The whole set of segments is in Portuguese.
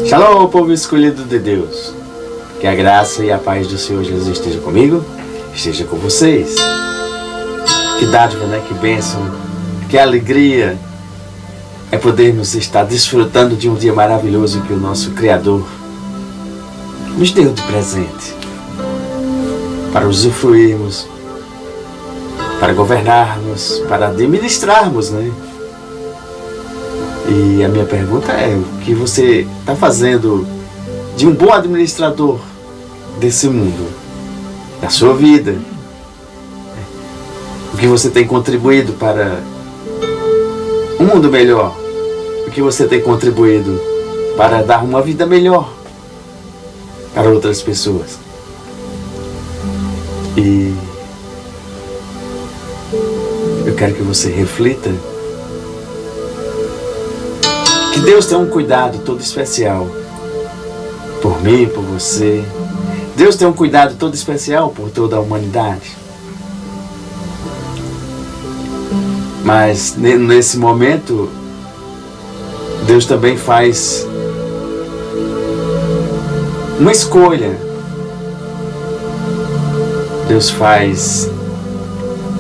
Shalom, povo escolhido de Deus. Que a graça e a paz do Senhor Jesus esteja comigo, esteja com vocês. Que dádiva, né? Que bênção, que alegria é podermos estar desfrutando de um dia maravilhoso que o nosso Criador nos deu de presente, para usufruirmos, para governarmos, para administrarmos, né? E a minha pergunta é: o que você está fazendo de um bom administrador desse mundo, da sua vida? O que você tem contribuído para um mundo melhor? O que você tem contribuído para dar uma vida melhor para outras pessoas? E eu quero que você reflita que Deus tem um cuidado todo especial por mim, por você. Deus tem um cuidado todo especial por toda a humanidade. Mas nesse momento, Deus também faz uma escolha. Deus faz,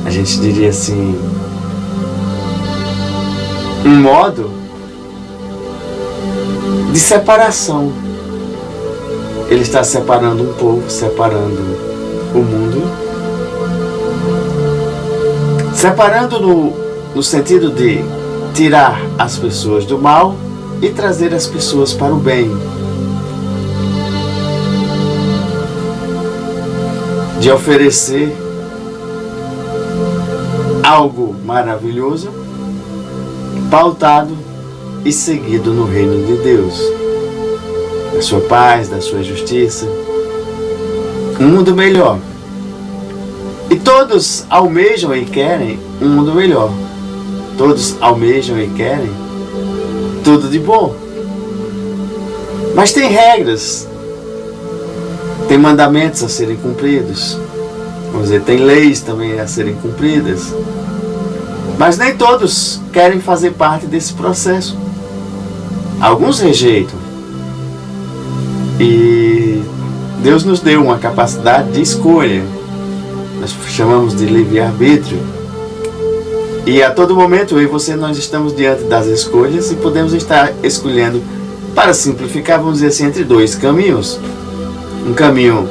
a gente diria assim, um modo de separação. Ele está separando um povo, separando o mundo, separando no sentido de tirar as pessoas do mal e trazer as pessoas para o bem, de oferecer algo maravilhoso, pautado e seguido no reino de Deus, da sua paz, da sua justiça, um mundo melhor. E todos almejam e querem um mundo melhor. Todos almejam e querem tudo de bom. Mas tem regras, tem mandamentos a serem cumpridos, vamos dizer, tem leis também a serem cumpridas. Mas nem todos querem fazer parte desse processo. Alguns rejeitam. E Deus nos deu uma capacidade de escolha. Nós chamamos de livre-arbítrio. E a todo momento, eu e você, nós estamos diante das escolhas e podemos estar escolhendo, para simplificar, vamos dizer assim, entre dois caminhos. Um caminho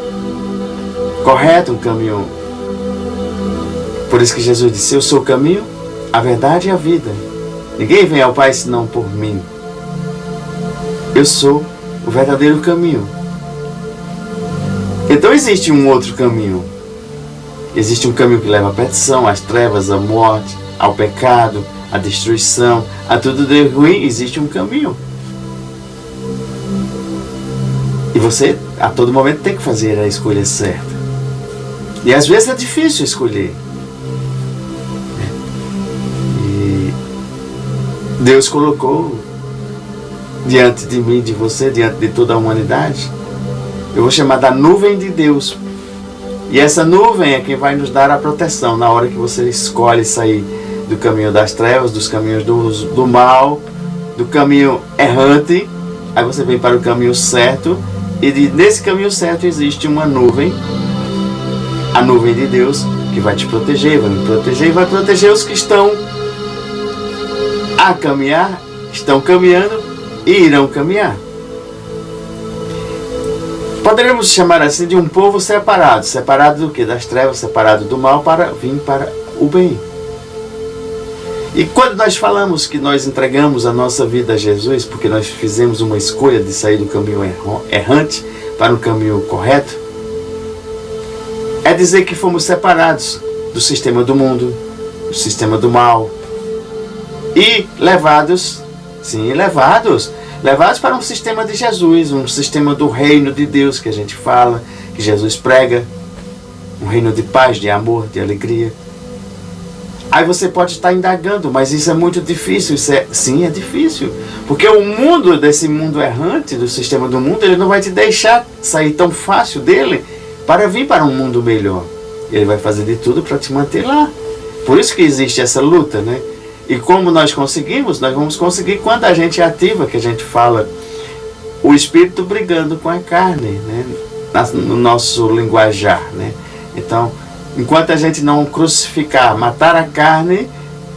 correto, um caminho... Por isso que Jesus disse: eu sou o caminho, a verdade e a vida. Ninguém vem ao Pai senão por mim. Eu sou o verdadeiro caminho. Então existe um outro caminho. Existe um caminho que leva à perdição, às trevas, à morte, ao pecado, à destruição, a tudo de ruim. Existe um caminho. E você, a todo momento, tem que fazer a escolha certa. E às vezes é difícil escolher. E Deus colocou diante de mim, de você, diante de toda a humanidade, eu vou chamar da nuvem de Deus. E essa nuvem é quem vai nos dar a proteção na hora que você escolhe sair do caminho das trevas, dos caminhos do mal, do caminho errante. Aí você vem para o caminho certo, e nesse caminho certo existe uma nuvem, a nuvem de Deus, que vai te proteger, vai me proteger e vai proteger os que estão a caminhar, estão caminhando e irão caminhar. Poderíamos chamar assim de um povo separado. Separado do que? Das trevas, separado do mal, para vir para o bem. E quando nós falamos que nós entregamos a nossa vida a Jesus, porque nós fizemos uma escolha de sair do caminho errante para o caminho correto, é dizer que fomos separados do sistema do mundo, do sistema do mal, e levados para um sistema de Jesus, um sistema do reino de Deus que a gente fala, que Jesus prega, um reino de paz, de amor, de alegria. Aí você pode estar indagando: mas isso é muito difícil. Sim, é difícil, porque o mundo, desse mundo errante, do sistema do mundo, ele não vai te deixar sair tão fácil dele para vir para um mundo melhor. Ele vai fazer de tudo para te manter lá. Por isso que existe essa luta, né? E como nós conseguimos? Nós vamos conseguir quando a gente ativa, que a gente fala, o espírito brigando com a carne, né? No nosso linguajar, né? Então, enquanto a gente não crucificar, matar a carne,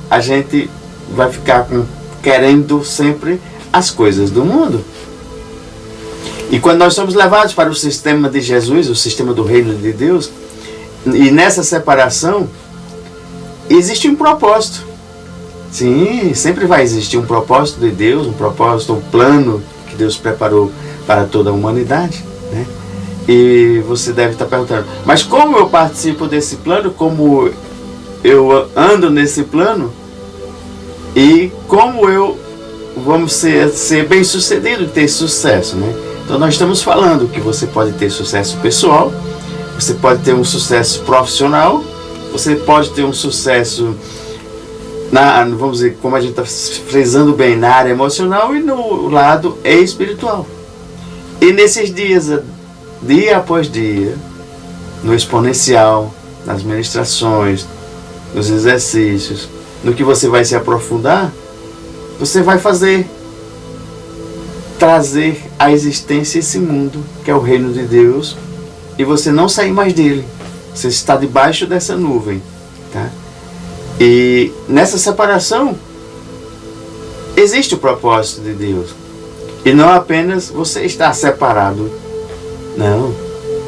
a gente vai ficar querendo sempre as coisas do mundo. E quando nós somos levados para o sistema de Jesus, o sistema do reino de Deus, e nessa separação, existe um propósito. Sim, sempre vai existir um propósito de Deus, um propósito, um plano que Deus preparou para toda a humanidade, né? E você deve estar perguntando, mas como eu participo desse plano, como eu ando nesse plano, e como eu vamos ser bem sucedido e ter sucesso, né? Então nós estamos falando que você pode ter sucesso pessoal, você pode ter um sucesso profissional, você pode ter um sucesso, vamos dizer, como a gente está frisando bem, na área emocional e no lado espiritual. E nesses dias, dia após dia, no exponencial, nas ministrações, nos exercícios, no que você vai se aprofundar, você vai trazer à existência esse mundo, que é o reino de Deus, e você não sair mais dele. Você está debaixo dessa nuvem, tá? E nessa separação existe o propósito de Deus. E não apenas você está separado. Não.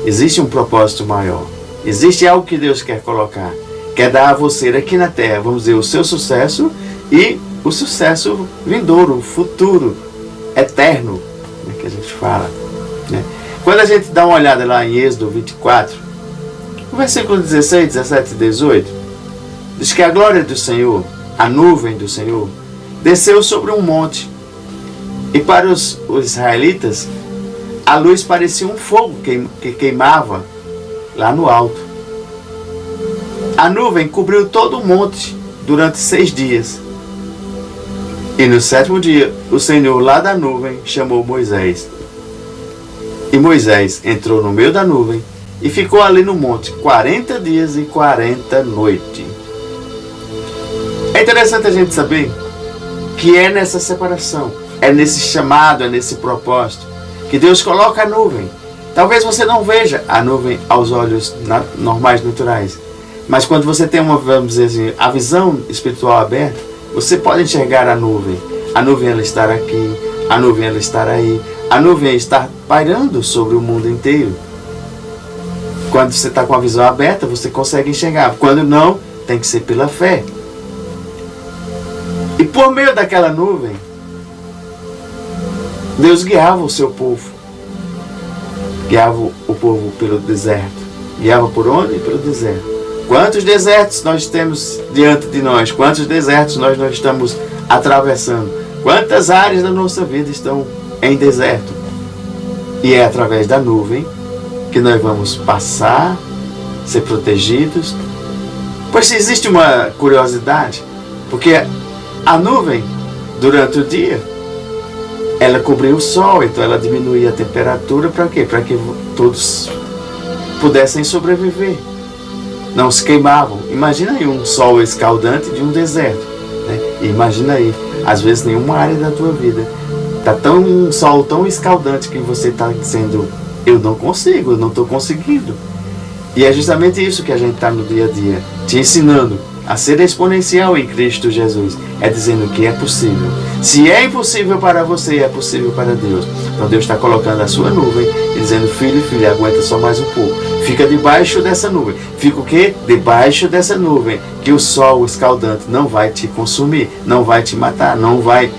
Existe um propósito maior. Existe algo que Deus quer colocar. Quer dar a você aqui na terra, vamos dizer, o seu sucesso e o sucesso vindouro, futuro, eterno, né, que a gente fala, né? Quando a gente dá uma olhada lá em Êxodo 24, no versículo 16, 17 e 18, diz que a glória do Senhor, a nuvem do Senhor, desceu sobre um monte. E para os israelitas, a luz parecia um fogo que queimava lá no alto. A nuvem cobriu todo o monte durante 6 dias. E no 7º dia, o Senhor lá da nuvem chamou Moisés. E Moisés entrou no meio da nuvem e ficou ali no monte 40 dias e 40 noites. É interessante a gente saber que é nessa separação, é nesse chamado, é nesse propósito, que Deus coloca a nuvem. Talvez você não veja a nuvem aos olhos normais, naturais, mas quando você tem vamos dizer assim, a visão espiritual aberta, você pode enxergar a nuvem. A nuvem ela estar aqui, a nuvem ela estar aí, a nuvem está pairando sobre o mundo inteiro. Quando você está com a visão aberta, você consegue enxergar. Quando não, tem que ser pela fé. E por meio daquela nuvem, Deus guiava o seu povo. Guiava o povo pelo deserto. Guiava por onde? Pelo deserto. Quantos desertos nós temos diante de nós? Quantos desertos nós estamos atravessando? Quantas áreas da nossa vida estão em deserto? E é através da nuvem que nós vamos passar, ser protegidos. Pois existe uma curiosidade, porque a nuvem, durante o dia, ela cobria o sol, então ela diminuía a temperatura para quê? Para que todos pudessem sobreviver. Não se queimavam. Imagina aí um sol escaldante de um deserto, né? E imagina aí, às vezes nenhuma área da tua vida está um sol tão escaldante que você está dizendo, eu não consigo, eu não estou conseguindo. E é justamente isso que a gente está no dia a dia, te ensinando a ser exponencial em Cristo Jesus. É dizendo que é possível. Se é impossível para você, é possível para Deus. Então Deus está colocando a sua nuvem e dizendo, filho e filha, aguenta só mais um pouco. Fica debaixo dessa nuvem. Fica o quê? Debaixo dessa nuvem. Que o sol escaldante não vai te consumir, não vai te matar, não vai...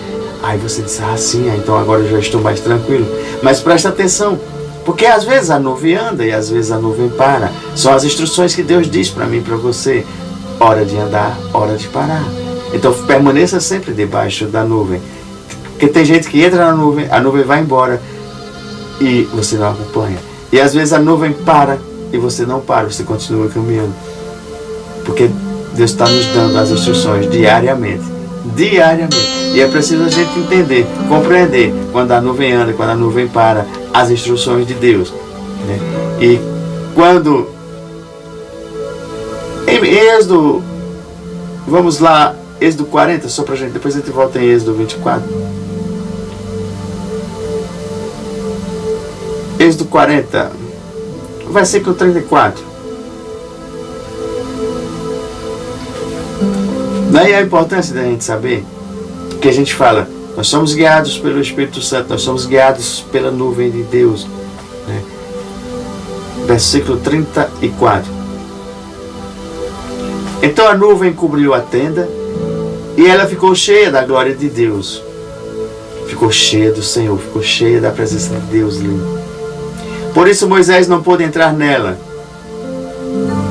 Aí você diz, sim, então agora eu já estou mais tranquilo. Mas presta atenção, porque às vezes a nuvem anda e às vezes a nuvem para. São as instruções que Deus diz para mim e para você. Hora de andar, hora de parar. Então permaneça sempre debaixo da nuvem. Porque tem gente que entra na nuvem, a nuvem vai embora e você não acompanha. E às vezes a nuvem para e você não para, você continua caminhando. Porque Deus está nos dando as instruções diariamente. Diariamente. E é preciso a gente entender, compreender quando a nuvem anda, quando a nuvem para, as instruções de Deus, né? E quando em Êxodo, vamos lá Êxodo 40, só pra gente, depois a gente volta em Êxodo 24. Êxodo 40, versículo 34. Daí a importância da gente saber que a gente fala, nós somos guiados pelo Espírito Santo, nós somos guiados pela nuvem de Deus, né? Versículo 34. Então a nuvem cobriu a tenda e ela ficou cheia da glória de Deus. Ficou cheia do Senhor, ficou cheia da presença de Deus ali. Por isso Moisés não pôde entrar nela.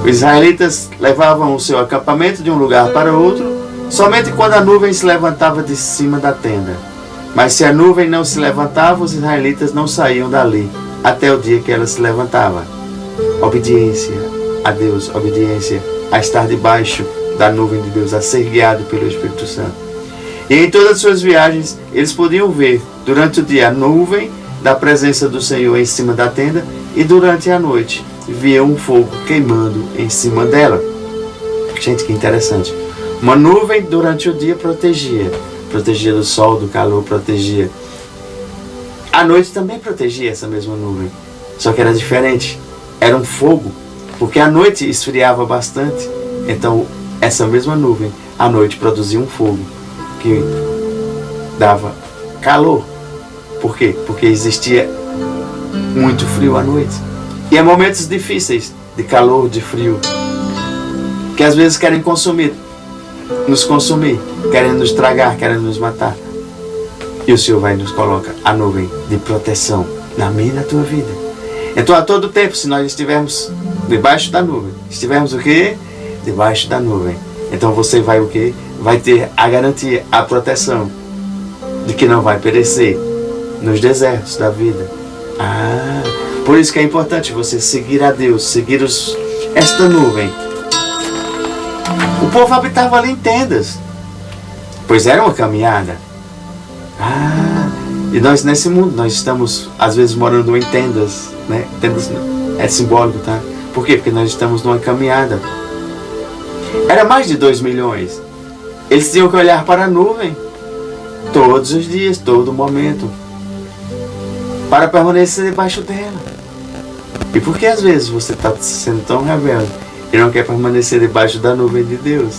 Os israelitas levavam o seu acampamento de um lugar para outro, somente quando a nuvem se levantava de cima da tenda. Mas se a nuvem não se levantava, os israelitas não saíam dali, até o dia que ela se levantava. Obediência a Deus, obediência a estar debaixo da nuvem de Deus, a ser guiado pelo Espírito Santo. E em todas as suas viagens, eles podiam ver durante o dia a nuvem da presença do Senhor em cima da tenda, e durante a noite via um fogo queimando em cima dela. Gente, que interessante. Uma nuvem durante o dia protegia do sol, do calor, protegia. A noite também protegia essa mesma nuvem, só que era diferente. Era um fogo, porque a noite esfriava bastante. Então essa mesma nuvem à noite produzia um fogo que dava calor. Por quê? Porque existia muito frio à noite. E há momentos difíceis de calor, de frio, que às vezes querem nos consumir, querem nos tragar, querem nos matar. E o Senhor vai nos colocar a nuvem de proteção na minha e na tua vida. Então a todo tempo, se nós estivermos debaixo da nuvem, estivermos o quê? Debaixo da nuvem. Então você vai o quê? Vai ter a garantia, a proteção de que não vai perecer nos desertos da vida. Por isso que é importante você seguir a Deus, seguir esta nuvem. O povo habitava ali em tendas, pois era uma caminhada. E nós nesse mundo, nós estamos às vezes morando em tendas, né? Tendas é simbólico, tá? Por quê? Porque nós estamos numa caminhada. Era mais de 2 milhões. Eles tinham que olhar para a nuvem todos os dias, todo momento, para permanecer debaixo dela. E por que às vezes você está sendo tão rebelde e não quer permanecer debaixo da nuvem de Deus?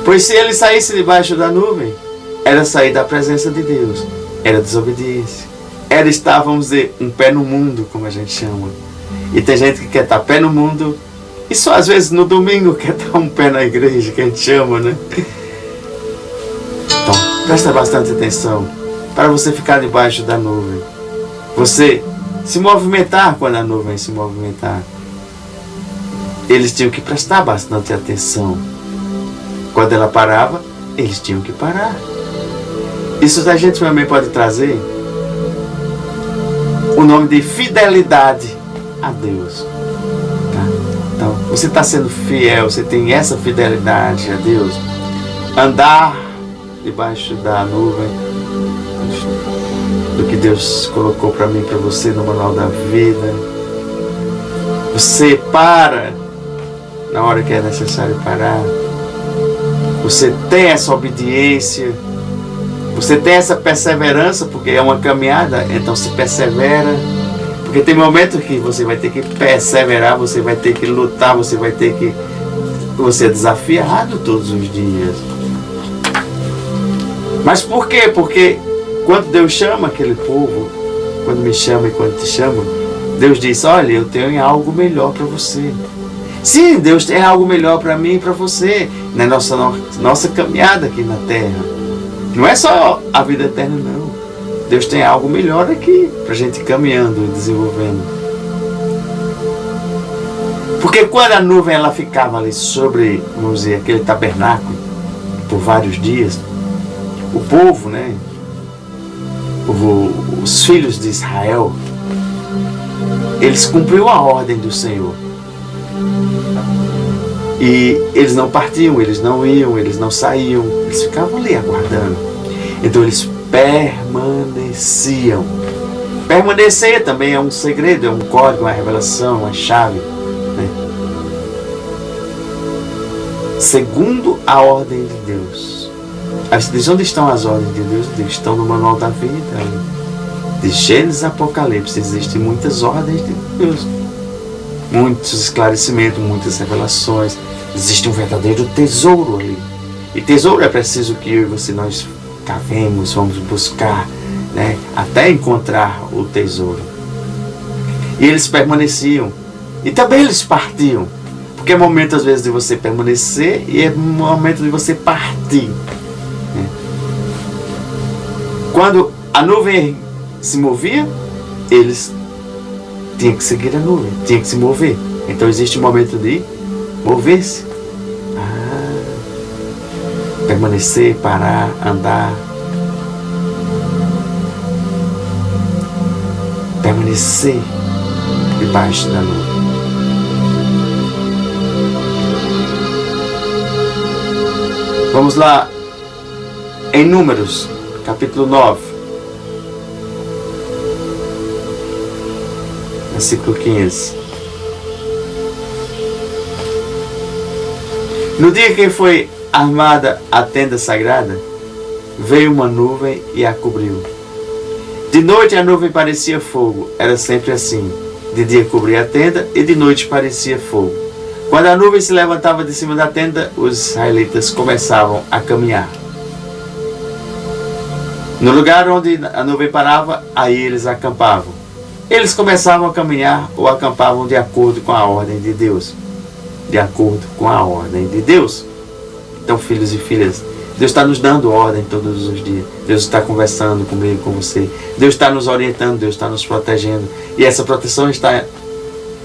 Pois se ele saísse debaixo da nuvem, era sair da presença de Deus, era desobediência, era estar, vamos dizer, um pé no mundo, como a gente chama. E tem gente que quer estar pé no mundo e só às vezes no domingo quer estar um pé na igreja, que a gente chama, né? Então, presta bastante atenção para você ficar debaixo da nuvem. Você se movimentar quando a nuvem se movimentar. Eles tinham que prestar bastante atenção. Quando ela parava, eles tinham que parar. Isso a gente também pode trazer o nome de fidelidade a Deus. Tá? Então, você está sendo fiel, você tem essa fidelidade a Deus. Andar debaixo da nuvem do que Deus colocou para mim, para você no manual da vida. Você para na hora que é necessário parar. Você tem essa obediência. Você tem essa perseverança, porque é uma caminhada, então se persevera. Porque tem momentos que você vai ter que perseverar, você vai ter que lutar, você vai ter que... Você é desafiado todos os dias. Mas por quê? Porque quando Deus chama aquele povo, quando me chama e quando te chama, Deus diz, olha, eu tenho algo melhor para você. Sim, Deus tem algo melhor para mim e para você, na nossa caminhada aqui na Terra. Não é só a vida eterna, não. Deus tem algo melhor aqui, para a gente ir caminhando e desenvolvendo. Porque quando a nuvem ela ficava ali sobre, vamos dizer, aquele tabernáculo, por vários dias, o povo, né? Os filhos de Israel, eles cumpriam a ordem do Senhor. E eles não partiam, eles não iam, eles não saíam, eles ficavam ali aguardando. Então eles permaneciam. Permanecer também é um segredo, é um código, uma revelação, uma chave, né? segundo a ordem de Deus. Aí você diz, onde estão as ordens de Deus? Estão no manual da vida. De Gênesis a Apocalipse existem muitas ordens de Deus. Muitos esclarecimentos, muitas revelações. Existe um verdadeiro tesouro ali. E tesouro é preciso que eu e você nós cavemos, vamos buscar, né, até encontrar o tesouro. E eles permaneciam. E também eles partiam. Porque é momento às vezes de você permanecer e é momento de você partir. Né? Quando a nuvem se movia, eles tinham que seguir a nuvem, tinham que se mover. Então existe um momento de mover-se. Permanecer, parar, andar. Permanecer debaixo da nuvem. Vamos lá em Números, capítulo 9, versículo 15. No dia que foi armada a tenda sagrada, veio uma nuvem e a cobriu. De noite a nuvem parecia fogo, era sempre assim. De dia cobria a tenda e de noite parecia fogo. Quando a nuvem se levantava de cima da tenda, os israelitas começavam a caminhar. No lugar onde a nuvem parava, aí eles acampavam. Eles começavam a caminhar ou acampavam de acordo com a ordem de Deus. De acordo com a ordem de Deus. Então, filhos e filhas, Deus está nos dando ordem todos os dias. Deus está conversando comigo, com você. Deus está nos orientando, Deus está nos protegendo. E essa proteção está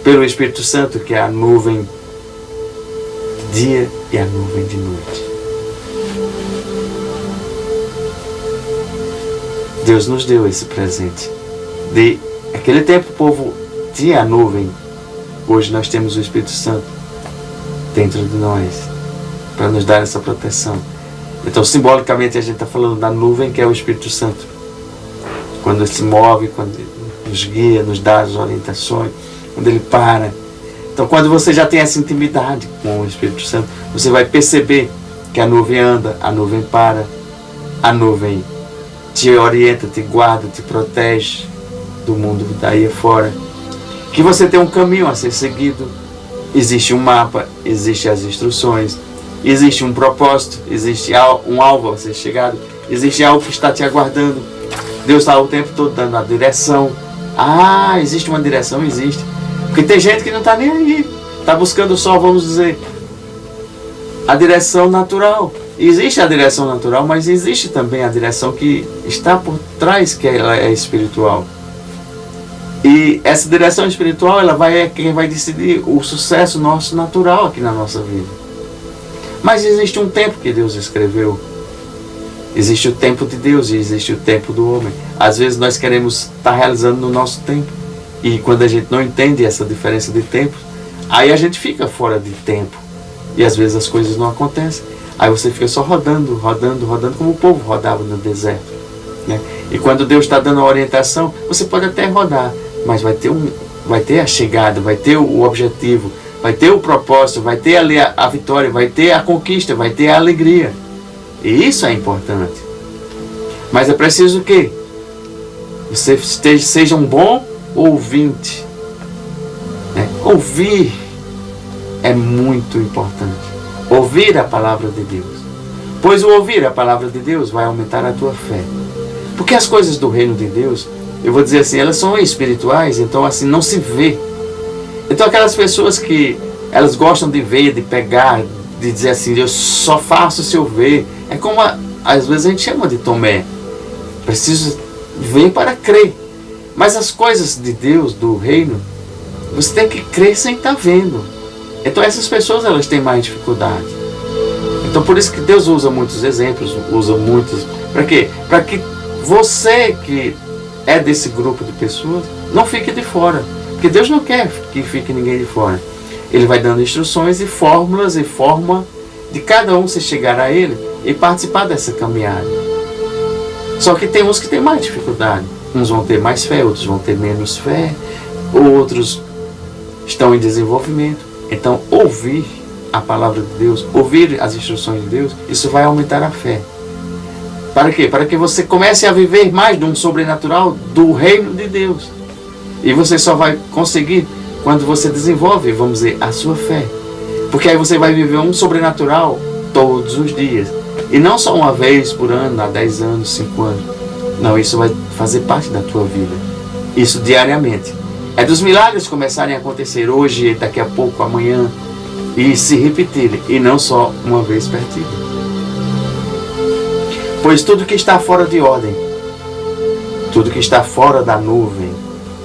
pelo Espírito Santo, que é a nuvem de dia e a nuvem de noite. Deus nos deu esse presente. De aquele tempo o povo tinha a nuvem. Hoje nós temos o Espírito Santo dentro de nós para nos dar essa proteção. Então, simbolicamente, a gente está falando da nuvem, que é o Espírito Santo. Quando ele se move, quando ele nos guia, nos dá as orientações, quando ele para. Então, quando você já tem essa intimidade com o Espírito Santo, você vai perceber que a nuvem anda, a nuvem para, a nuvem te orienta, te guarda, te protege do mundo daí afora. Que você tem um caminho a ser seguido. Existe um mapa, existem as instruções, existe um propósito, existe um alvo a ser chegado, existe algo que está te aguardando. Deus está o tempo todo dando a direção. Ah, existe uma direção? Existe. Porque tem gente que não está nem aí. Está buscando só, vamos dizer, a direção natural. Existe a direção natural, mas existe também a direção que está por trás, que ela é espiritual. E essa direção espiritual, é quem vai decidir o sucesso nosso natural aqui na nossa vida. Mas existe um tempo que Deus escreveu. Existe o tempo de Deus e existe o tempo do homem. Às vezes nós queremos estar realizando no nosso tempo. E quando a gente não entende essa diferença de tempo, aí a gente fica fora de tempo. E às vezes as coisas não acontecem. Aí você fica só rodando, como o povo rodava no deserto. Né? E quando Deus está dando a orientação, você pode até rodar, mas vai ter a chegada, vai ter o objetivo, vai ter o propósito, vai ter ali a vitória, vai ter a conquista, vai ter a alegria. E isso é importante. Mas é preciso que você seja um bom ouvinte. Né? Ouvir é muito importante. Ouvir a palavra de Deus. Pois o ouvir a palavra de Deus vai aumentar a tua fé. Porque as coisas do reino de Deus, eu vou dizer assim, elas são espirituais, então assim, não se vê. Então aquelas pessoas que elas gostam de ver, de pegar, de dizer assim, eu só faço se eu ver. É como às vezes a gente chama de Tomé. Preciso ver para crer. Mas as coisas de Deus, do reino, você tem que crer sem estar vendo. Então essas pessoas elas têm mais dificuldade. Então por isso que Deus usa muitos exemplos, usa muitos. Para quê? Para que você que é desse grupo de pessoas não fique de fora. Porque Deus não quer que fique ninguém de fora. Ele vai dando instruções e fórmulas e forma de cada um se chegar a Ele e participar dessa caminhada. Só que tem uns que têm mais dificuldade. Uns vão ter mais fé, outros vão ter menos fé, outros estão em desenvolvimento. Então, ouvir a palavra de Deus, ouvir as instruções de Deus, isso vai aumentar a fé. Para quê? Para que você comece a viver mais de um sobrenatural do reino de Deus. E você só vai conseguir quando você desenvolve, vamos dizer, a sua fé. Porque aí você vai viver um sobrenatural todos os dias. E não só uma vez por ano, há 10 anos, 5 anos. Não, isso vai fazer parte da tua vida. Isso diariamente. É dos milagres começarem a acontecer hoje, daqui a pouco, amanhã, e se repetirem, e não só uma vez perdido. Pois tudo que está fora de ordem, tudo que está fora da nuvem,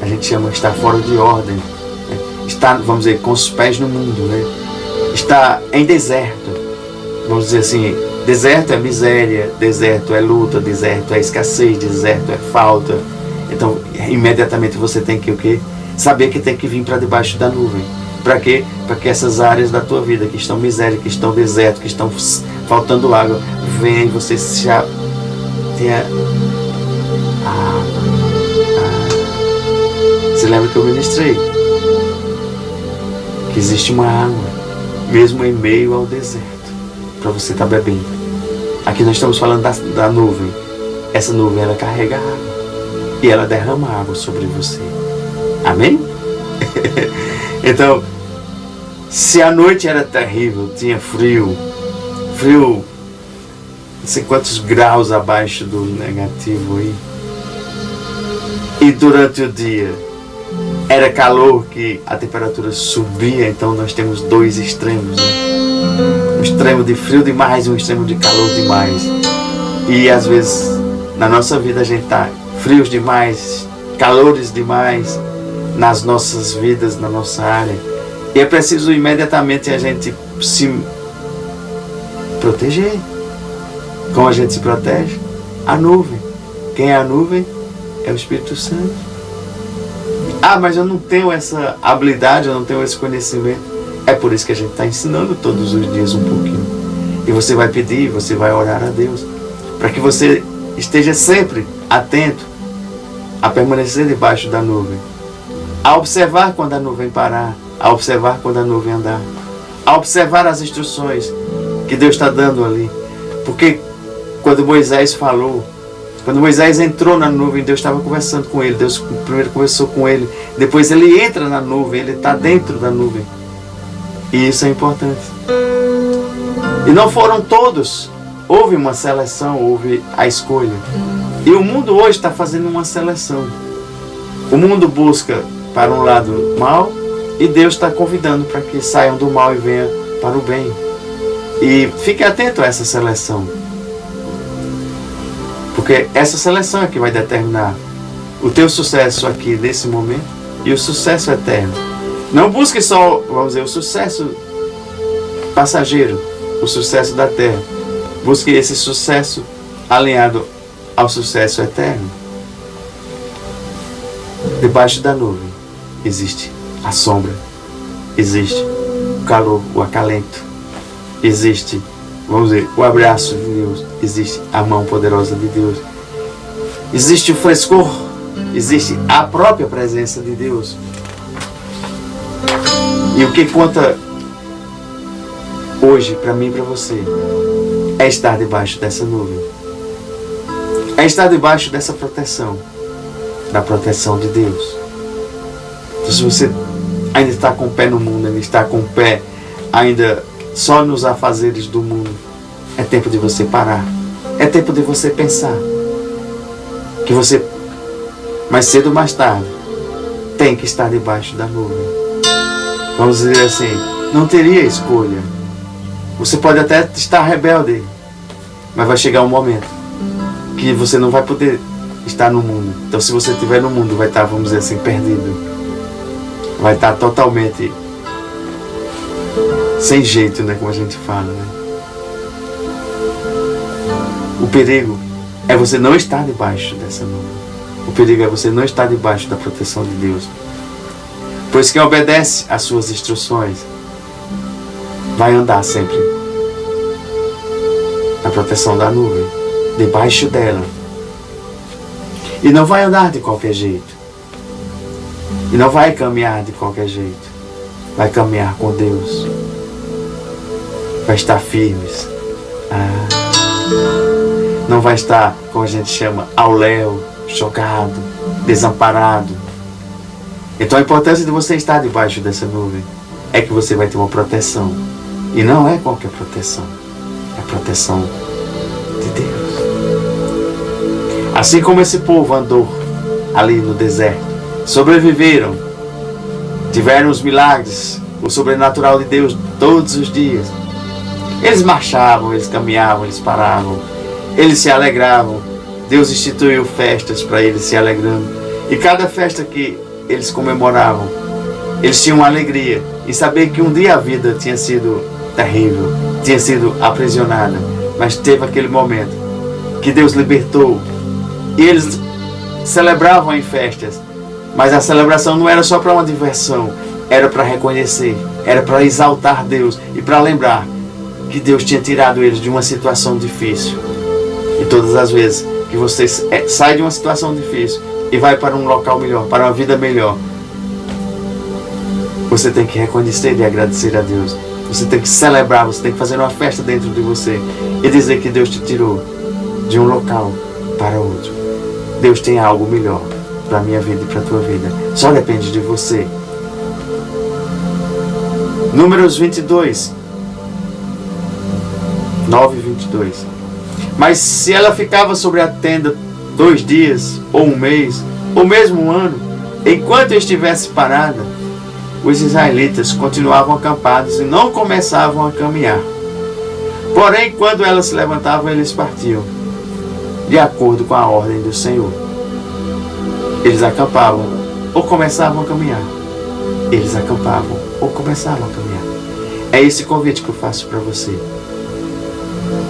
a gente chama de estar fora de ordem, né? Está, vamos dizer, com os pés no mundo, né? Está em deserto, vamos dizer assim, deserto é miséria, deserto é luta, deserto é escassez, deserto é falta. Então, imediatamente você tem que o quê? Saber que tem que vir para debaixo da nuvem. Para quê? Para que essas áreas da tua vida que estão miséria, que estão deserto, que estão faltando água, venha e você já tenha água. Você lembra que eu ministrei? Que existe uma água, mesmo em meio ao deserto, para você estar bebendo. Aqui nós estamos falando da nuvem. Essa nuvem, ela carrega água. E ela derrama água sobre você. Amém? Então, se a noite era terrível, tinha frio, não sei quantos graus abaixo do negativo aí, e durante o dia era calor, que a temperatura subia, então nós temos dois extremos, né? Um extremo de frio demais e um extremo de calor demais. E às vezes na nossa vida a gente está frios demais, calores demais nas nossas vidas, na nossa área. E é preciso imediatamente a gente se proteger. Como a gente se protege? A nuvem. Quem é a nuvem? É o Espírito Santo. Ah, mas eu não tenho essa habilidade, eu não tenho esse conhecimento. É por isso que a gente está ensinando todos os dias um pouquinho. E você vai pedir, você vai orar a Deus, para que você esteja sempre atento a permanecer debaixo da nuvem, a observar quando a nuvem parar, a observar quando a nuvem andar, a observar as instruções que Deus está dando ali. Porque quando Moisés falou, quando Moisés entrou na nuvem, Deus estava conversando com ele. Deus primeiro conversou com ele, depois ele entra na nuvem, ele está dentro da nuvem. E isso é importante. E não foram todos. Houve uma seleção, houve a escolha. E o mundo hoje está fazendo uma seleção. O mundo busca para um lado mal, e Deus está convidando para que saiam do mal e venham para o bem. E fique atento a essa seleção. Porque essa seleção é que vai determinar o teu sucesso aqui nesse momento e o sucesso eterno. Não busque só, vamos dizer, o sucesso passageiro, o sucesso da terra. Busque esse sucesso alinhado ao sucesso eterno. Debaixo da nuvem existe a sombra, existe o calor, o acalento, existe, vamos dizer, o abraço de Deus, existe a mão poderosa de Deus, existe o frescor, existe a própria presença de Deus. E o que conta hoje para mim e para você é estar debaixo dessa nuvem, é estar debaixo dessa proteção, da proteção de Deus. Então, se você ainda está com o pé no mundo, ainda está com o pé ainda só nos afazeres do mundo, é tempo de você parar, é tempo de você pensar que você, mais cedo ou mais tarde, tem que estar debaixo da nuvem. Vamos dizer assim, não teria escolha. Você pode até estar rebelde, mas vai chegar um momento que você não vai poder estar no mundo. Então, se você estiver no mundo, vai estar, vamos dizer assim, perdido. Vai estar totalmente sem jeito, né? Como a gente fala, né? O perigo é você não estar debaixo dessa nuvem. O perigo é você não estar debaixo da proteção de Deus. Pois quem obedece às suas instruções vai andar sempre na proteção da nuvem, debaixo dela. E não vai andar de qualquer jeito. E não vai caminhar de qualquer jeito. Vai caminhar com Deus. vai estar firmes. Não vai estar, como a gente chama, ao léu, jogado, desamparado. Então a importância de você estar debaixo dessa nuvem é que você vai ter uma proteção. E não é qualquer proteção. É a proteção de Deus. Assim como esse povo andou ali no deserto, sobreviveram, tiveram os milagres, o sobrenatural de Deus todos os dias. Eles marchavam, eles caminhavam, eles paravam, eles se alegravam. Deus instituiu festas para eles se alegrando. E cada festa que eles comemoravam, eles tinham alegria em saber que um dia a vida tinha sido terrível, tinha sido aprisionada, mas teve aquele momento que Deus libertou. E eles celebravam em festas, mas a celebração não era só para uma diversão, era para reconhecer, era para exaltar Deus e para lembrar que Deus tinha tirado eles de uma situação difícil. E todas as vezes que você sai de uma situação difícil e vai para um local melhor, para uma vida melhor, você tem que reconhecer e agradecer a Deus. Você tem que celebrar, você tem que fazer uma festa dentro de você e dizer que Deus te tirou de um local para outro. Deus tem algo melhor para a minha vida e para a tua vida. Só depende de você. Números 22. 9 e 22. Mas se ela ficava sobre a tenda 2 dias, ou um mês, ou mesmo um ano, enquanto estivesse parada, os israelitas continuavam acampados e não começavam a caminhar. Porém, quando ela se levantava, eles partiam, de acordo com a ordem do Senhor. Eles acampavam ou começavam a caminhar. Eles acampavam ou começavam a caminhar. É esse convite que eu faço para você.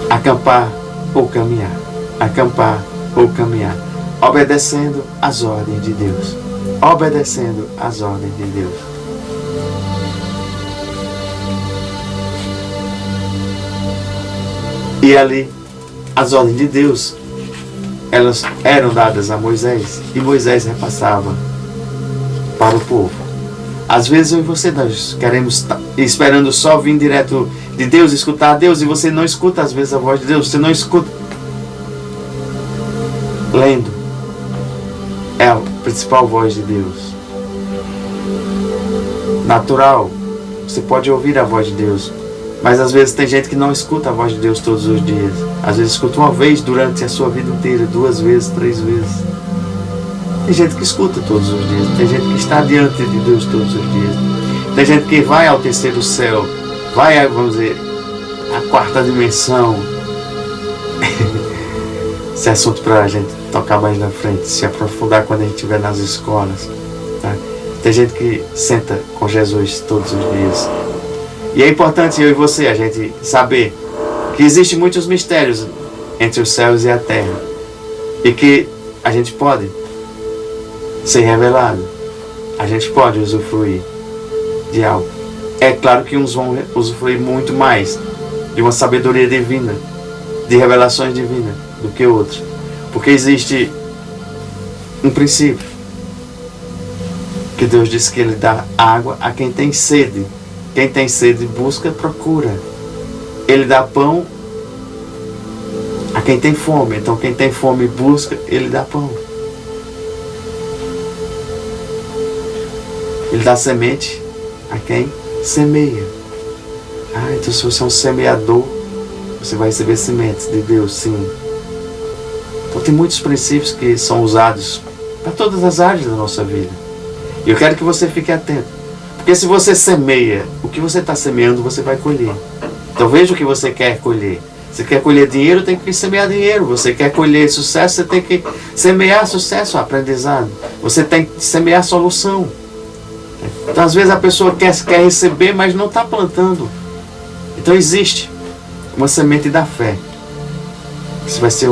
Acampar ou caminhar. Acampar ou caminhar. Obedecendo às ordens de Deus. Obedecendo às ordens de Deus. E ali, as ordens de Deus, elas eram dadas a Moisés, e Moisés repassava para o povo. Às vezes eu e você, nós queremos estar esperando só vir direto de Deus, escutar a Deus, e você não escuta às vezes a voz de Deus, você não escuta. Lendo é a principal voz de Deus. Natural, você pode ouvir a voz de Deus, mas às vezes tem gente que não escuta a voz de Deus todos os dias. Às vezes escuta uma vez durante a sua vida inteira, 2 vezes, 3 vezes. Tem gente que escuta todos os dias. Tem gente que está diante de Deus todos os dias. Tem gente que vai ao terceiro céu, vai, vamos dizer, à 4ª dimensão. Esse é assunto para a gente tocar mais na frente, se aprofundar quando a gente estiver nas escolas. Tá? Tem gente que senta com Jesus todos os dias. E é importante eu e você, a gente saber que existem muitos mistérios entre os céus e a terra. E que a gente pode ser revelado. A gente pode usufruir de algo. É claro que uns vão usufruir muito mais de uma sabedoria divina, de revelações divinas, do que outros. Porque existe um princípio. Que Deus disse que Ele dá água a quem tem sede. Quem tem sede busca, procura. Ele dá pão a quem tem fome. Então quem tem fome busca, Ele dá pão. Ele dá semente a quem semeia. Então se você é um semeador, você vai receber sementes de Deus, sim. Então tem muitos princípios que são usados para todas as áreas da nossa vida. E eu quero que você fique atento. Porque se você semeia, o que você está semeando, você vai colher. Então veja o que você quer colher. Você quer colher dinheiro, tem que semear dinheiro. Você quer colher sucesso, você tem que semear sucesso, aprendizado. Você tem que semear solução. Então às vezes a pessoa quer receber, mas não está plantando. Então existe uma semente da fé. Isso vai ser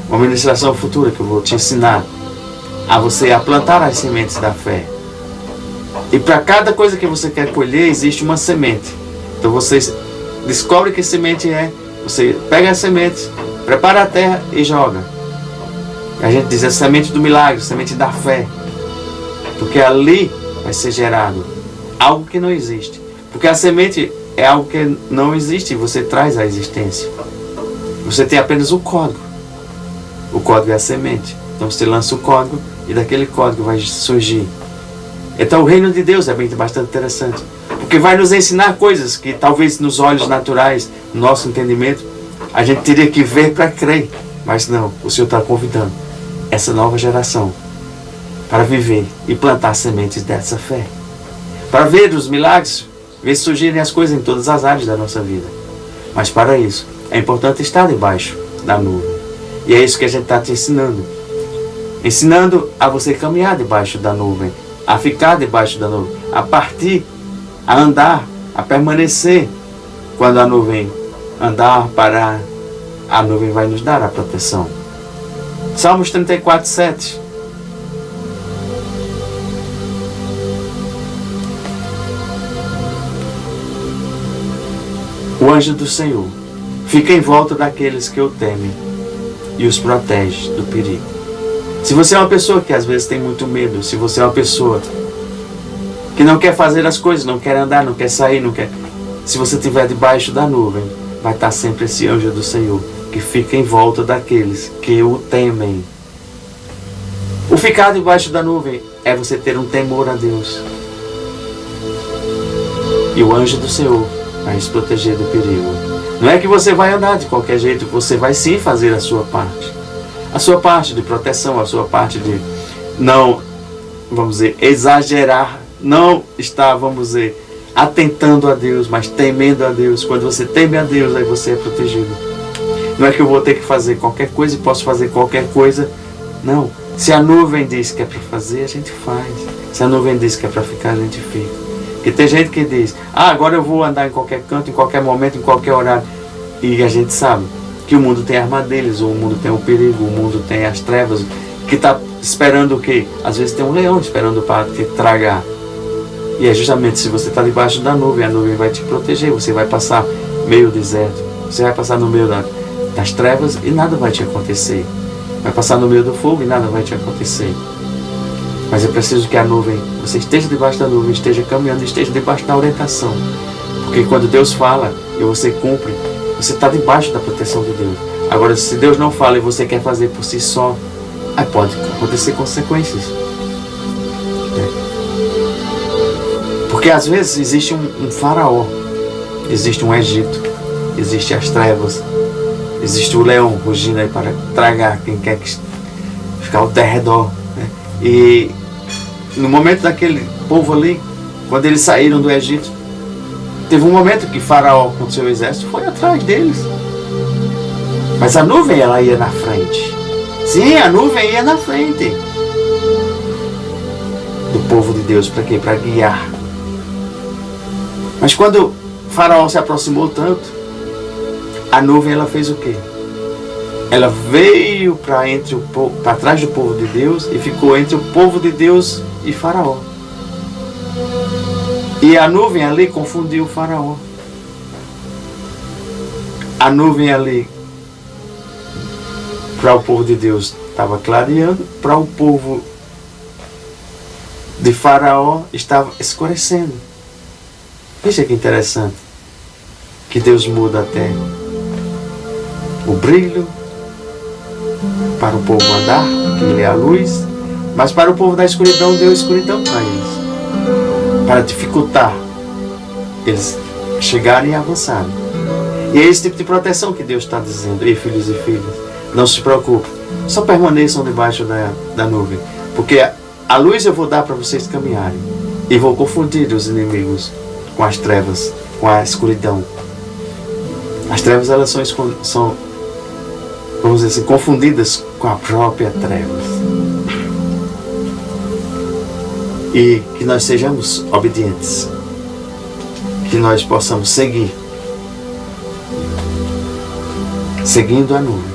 uma ministração futura que eu vou te ensinar a você a plantar as sementes da fé. E para cada coisa que você quer colher, existe uma semente. Então você descobre que semente é. Você pega as sementes, prepara a terra e joga. A gente diz a semente do milagre, semente da fé. Porque ali vai ser gerado algo que não existe. Porque a semente é algo que não existe e você traz à existência. Você tem apenas o código. O código é a semente. Então você lança o código e daquele código vai surgir. Então o reino de Deus é bastante interessante. Porque vai nos ensinar coisas que talvez nos olhos naturais, no nosso entendimento, a gente teria que ver para crer. Mas não, o Senhor está convidando essa nova geração para viver e plantar sementes dessa fé. Para ver os milagres, ver surgirem as coisas em todas as áreas da nossa vida. Mas para isso, é importante estar debaixo da nuvem. E é isso que a gente está te ensinando. Ensinando a você caminhar debaixo da nuvem, a ficar debaixo da nuvem, a partir, a andar, a permanecer. Quando a nuvem andar, parar, a nuvem vai nos dar a proteção. Salmos 34, 7. O anjo do Senhor fica em volta daqueles que o temem e os protege do perigo. Se você é uma pessoa que às vezes tem muito medo, se você é uma pessoa que não quer fazer as coisas, não quer andar, não quer sair, não quer... Se você estiver debaixo da nuvem, vai estar sempre esse anjo do Senhor que fica em volta daqueles que o temem. O ficar debaixo da nuvem é você ter um temor a Deus. E o anjo do Senhor vai te proteger do perigo. Não é que você vai andar de qualquer jeito, você vai sim fazer a sua parte. A sua parte de proteção, a sua parte de não, vamos dizer, exagerar, não estar, vamos dizer, atentando a Deus, mas temendo a Deus. Quando você teme a Deus, aí você é protegido. Não é que eu vou ter que fazer qualquer coisa e posso fazer qualquer coisa. Não. Se a nuvem diz que é para fazer, a gente faz. Se a nuvem diz que é para ficar, a gente fica. Porque tem gente que diz, agora eu vou andar em qualquer canto, em qualquer momento, em qualquer horário. E a gente sabe que o mundo tem armadilhas, o mundo tem o perigo, o mundo tem as trevas, que está esperando o quê? Às vezes tem um leão esperando para te tragar. E é justamente se você está debaixo da nuvem, a nuvem vai te proteger, você vai passar meio deserto, você vai passar no meio das trevas e nada vai te acontecer. Vai passar no meio do fogo e nada vai te acontecer. Mas é preciso que a nuvem, você esteja debaixo da nuvem, esteja caminhando, esteja debaixo da orientação. Porque quando Deus fala e você cumpre, você está debaixo da proteção de Deus. Agora, se Deus não fala e você quer fazer por si só, aí pode acontecer consequências. Porque às vezes existe um faraó, existe um Egito, existe as trevas, existe o leão rugindo aí para tragar quem quer ficar ao derredor. Né? E no momento daquele povo ali, quando eles saíram do Egito, teve um momento que Faraó com seu exército foi atrás deles. Mas a nuvem, ela ia na frente. Sim, a nuvem ia na frente do povo de Deus. Para quê? Para guiar. Mas quando Faraó se aproximou tanto, a nuvem, ela fez o quê? Ela veio para trás do povo de Deus e ficou entre o povo de Deus e Faraó. E a nuvem ali confundiu o Faraó. A nuvem ali, para o povo de Deus, estava clareando, para o povo de Faraó estava escurecendo. Veja que interessante, que Deus muda até o brilho para o povo andar, que ele é a luz, mas para o povo da escuridão deu escuridão para eles, para dificultar eles chegarem e avançarem. E é esse tipo de proteção que Deus está dizendo: ei, filhos e filhas, não se preocupem, só permaneçam debaixo da nuvem, porque a luz eu vou dar para vocês caminharem, e vou confundir os inimigos com as trevas, com a escuridão. As trevas, elas são, vamos dizer assim, confundidas com a própria trevas. E que nós sejamos obedientes, que nós possamos seguir, seguindo a nuvem.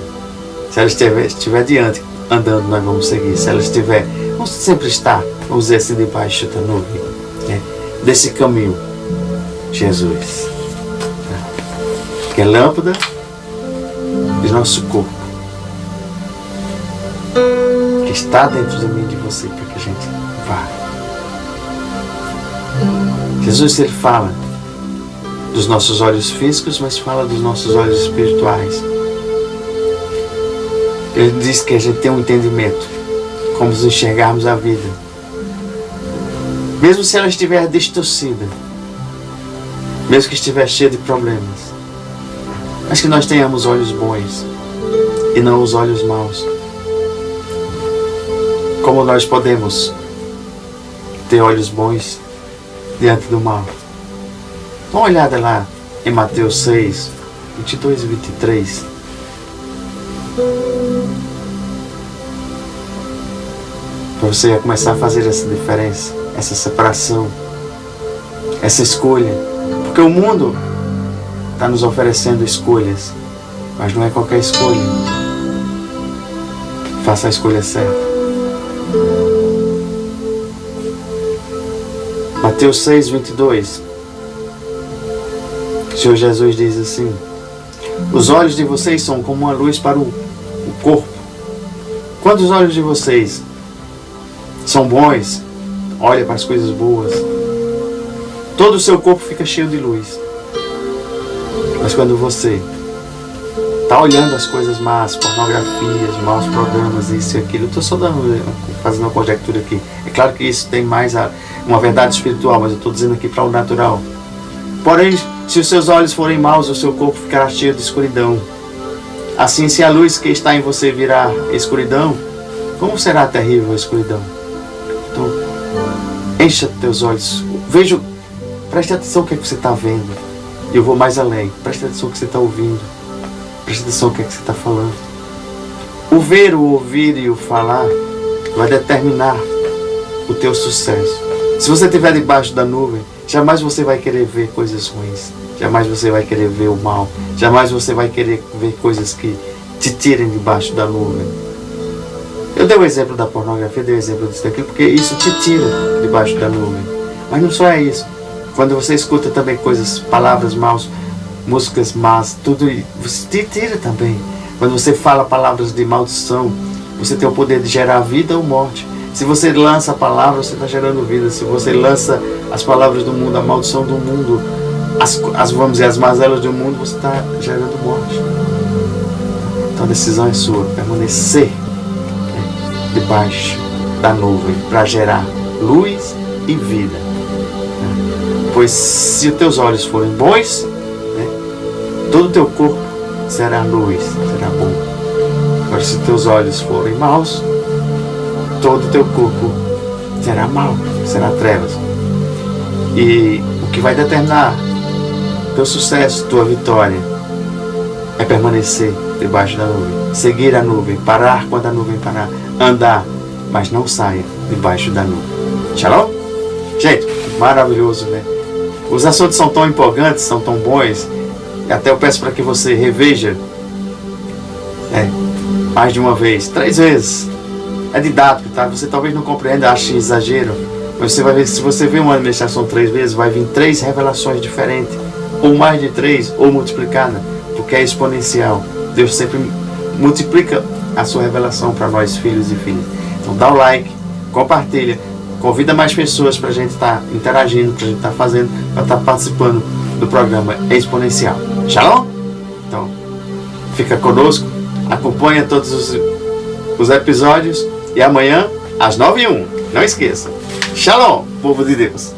Se ela estiver diante, andando, nós vamos seguir. Se ela estiver, vamos sempre estar, vamos dizer assim, debaixo da nuvem, né? Desse caminho, Jesus, que é lâmpada de nosso corpo, que está dentro de mim e de você, para que a gente vá. Jesus, ele fala dos nossos olhos físicos, mas fala dos nossos olhos espirituais. Ele diz que a gente tem um entendimento, como nos enxergarmos a vida. Mesmo se ela estiver distorcida, mesmo que estiver cheia de problemas, mas que nós tenhamos olhos bons e não os olhos maus. Como nós podemos ter olhos bons diante do mal? Dá uma olhada lá em Mateus 6, 22 e 23. Para você começar a fazer essa diferença, essa separação, essa escolha. Porque o mundo está nos oferecendo escolhas, mas não é qualquer escolha. Faça a escolha certa. Mateus 6, 22. O Senhor Jesus diz assim: os olhos de vocês são como uma luz para o corpo. Quando os olhos de vocês são bons, olha para as coisas boas, todo o seu corpo fica cheio de luz. Mas quando você está olhando as coisas más, pornografias, maus programas, isso e aquilo, eu estou só fazendo uma conjectura aqui. É claro que isso tem mais uma verdade espiritual, mas eu estou dizendo aqui para o natural. Porém, se os seus olhos forem maus, o seu corpo ficará cheio de escuridão. Assim, se a luz que está em você virar escuridão, como será terrível a escuridão? Então, encha teus olhos. Preste atenção no que você está vendo. E eu vou mais além. Preste atenção no que você está ouvindo. Preste atenção no que você está falando. O ver, o ouvir e o falar vai determinar o teu sucesso. Se você estiver debaixo da nuvem, jamais você vai querer ver coisas ruins. Jamais você vai querer ver o mal. Jamais você vai querer ver coisas que te tirem debaixo da nuvem. Eu dei o exemplo da pornografia, dei o exemplo disso daquilo, porque isso te tira debaixo da nuvem. Mas não só é isso. Quando você escuta também coisas, palavras maus, músicas más, tudo isso te tira também. Quando você fala palavras de maldição, você tem o poder de gerar vida ou morte. Se você lança a palavra, você está gerando vida. Se você lança as palavras do mundo, a maldição do mundo, vamos dizer, as mazelas do mundo, você está gerando morte. Então a decisão é sua, permanecer debaixo da nuvem para gerar luz e vida. Pois se os teus olhos forem bons, todo o teu corpo será luz, será bom. Agora, se os teus olhos forem maus, todo o teu corpo será mau, será trevas. E o que vai determinar teu sucesso, tua vitória, é permanecer debaixo da nuvem, seguir a nuvem, parar quando a nuvem parar, andar, mas não saia debaixo da nuvem. Shalom? Gente, maravilhoso, né? Os assuntos são tão empolgantes, são tão bons, e até eu peço para que você reveja mais de uma vez, 3 vezes. É didático, tá? Você talvez não compreenda, ache exagero, mas você vai ver, se você vê uma administração 3 vezes, vai vir 3 revelações diferentes, ou mais de 3, ou multiplicada, porque é exponencial. Deus sempre multiplica a sua revelação para nós, filhos e filhas. Então dá o like, compartilha, convida mais pessoas para a gente estar interagindo, para a gente estar fazendo, para estar participando do programa Exponencial. Shalom? Então, fica conosco, acompanha todos os episódios e amanhã às 9h01. Não esqueça. Shalom, povo de Deus.